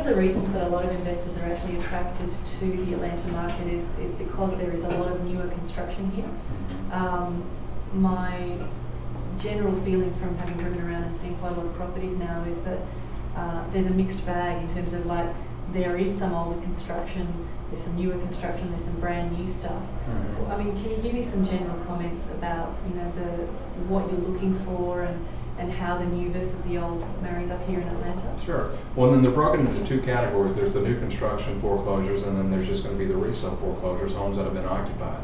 the reasons that a lot of investors are actually attracted to the Atlanta market is because there is a lot of newer construction here. My general feeling from having driven around and seen quite a lot of properties now is that there's a mixed bag in terms of, like, there is some older construction, there's some newer construction, there's some brand new stuff. I mean, can you give me some general comments about, you know, what you're looking for and how the new versus the old marries up here in Atlanta? Sure. Well, then they're broken into two categories. There's the new construction foreclosures, and then there's just going to be the resale foreclosures, homes that have been occupied.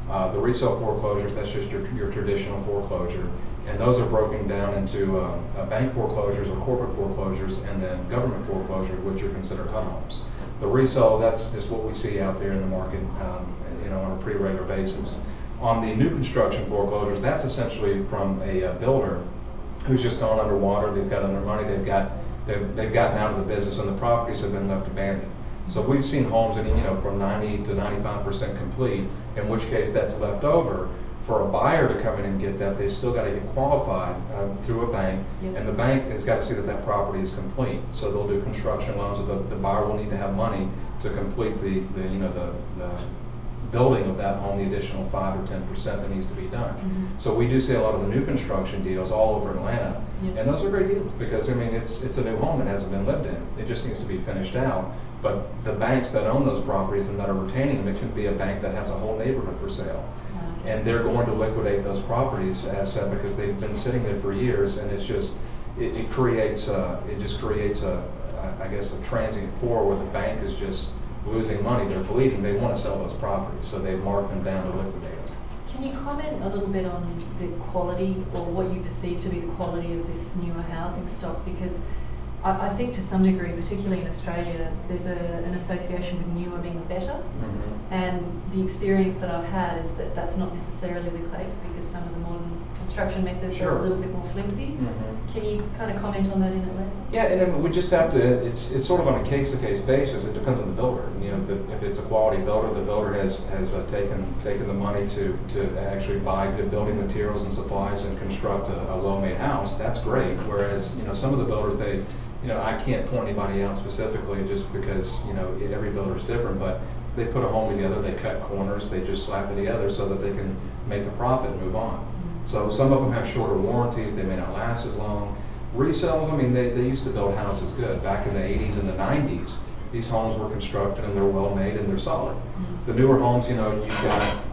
The resale foreclosures, that's just your traditional foreclosure, and those are broken down into bank foreclosures or corporate foreclosures, and then government foreclosures, which are considered HUD homes. The resale, that's just what we see out there in the market, you know, on a pretty regular basis. On the new construction foreclosures, that's essentially from a builder who's just gone underwater. They've got under money. They've gotten out of the business, and the properties have been left abandoned. So we've seen homes that, you know, from 90 to 95% complete, in which case that's left over. For a buyer to come in and get that, they still got to get qualified through a bank, and the bank has got to see that that property is complete. So they'll do construction loans. So the buyer will need to have money to complete the building of that home, the additional 5 or 10% that needs to be done. So we do see a lot of the new construction deals all over Atlanta, and those are great deals because, I mean, it's a new home that hasn't been lived in. It just needs to be finished out. But the banks that own those properties and that are retaining them, it could be a bank that has a whole neighborhood for sale. And they're going to liquidate those properties, as said, because they've been sitting there for years, and it's just, it just creates I guess, a transient poor where the bank is just losing money. They're bleeding. They want to sell those properties, so they mark them down to liquidate them. Can you comment a little bit on the quality, or what you perceive to be the quality of this newer housing stock? Because I think to some degree, particularly in Australia, there's an association with newer being better. And the experience that I've had is that that's not necessarily the case, because some of the modern construction methods are a little bit more flimsy. Can you kind of comment on that in Atlanta? Yeah, and then we just have to, it's sort of on a case-to-case basis. It depends on the builder. You know, if it's a quality builder, the builder has taken the money to actually buy good building materials and supplies and construct a well-made house. That's great. Whereas, you know, some of the builders, you know, I can't point anybody out specifically just because, you know, every builder is different, but they put a home together, they cut corners, they just slap it together so that they can make a profit and move on. So some of them have shorter warranties, they may not last as long. Resales, I mean, they used to build houses good. Back in the 80s and the 90s, these homes were constructed and they're well made and they're solid. The newer homes, you know, you've got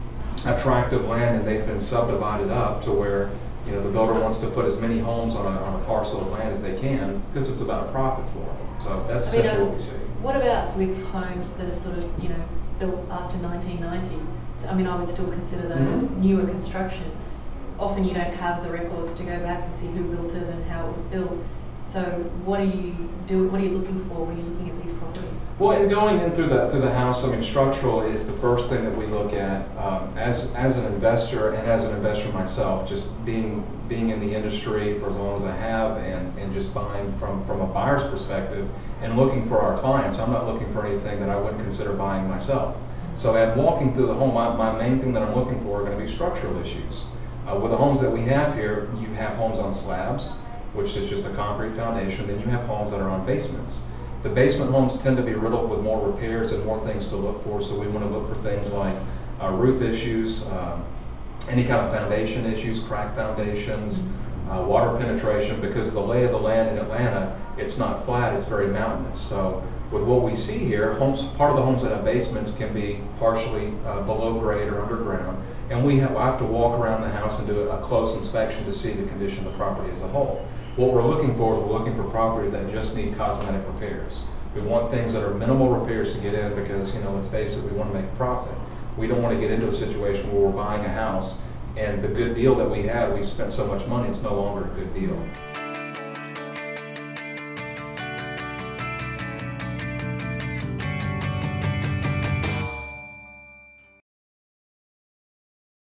attractive land and they've been subdivided up to where, you know, the builder wants to put as many homes on a parcel of land as they can because it's about a profit for them. So that's essentially what we see. What about with homes that are sort of, you know, built after 1990? I mean, I would still consider that as newer construction. Often you don't have the records to go back and see who built it and how it was built. So what are you looking for when you're looking at these properties? Well, in going in through the house, I mean, structural is the first thing that we look at as an investor and as an investor myself. Just being in the industry for as long as I have, and just buying from a buyer's perspective and looking for our clients. I'm not looking for anything that I wouldn't consider buying myself. So at walking through the home, my main thing that I'm looking for are going to be structural issues. With the homes that we have here, you have homes on slabs, which is just a concrete foundation. Then you have homes that are on basements. The basement homes tend to be riddled with more repairs and more things to look for, so we want to look for things like roof issues, any kind of foundation issues, cracked foundations, water penetration, because of the lay of the land in Atlanta, it's not flat, it's very mountainous. So with what we see here, part of the homes that have basements can be partially below grade or underground, and I have to walk around the house and do a close inspection to see the condition of the property as a whole. What we're looking for is we're looking for properties that just need cosmetic repairs. We want things that are minimal repairs to get in because, you know, let's face it, we want to make a profit. We don't want to get into a situation where we're buying a house and the good deal that we had, we spent so much money, it's no longer a good deal.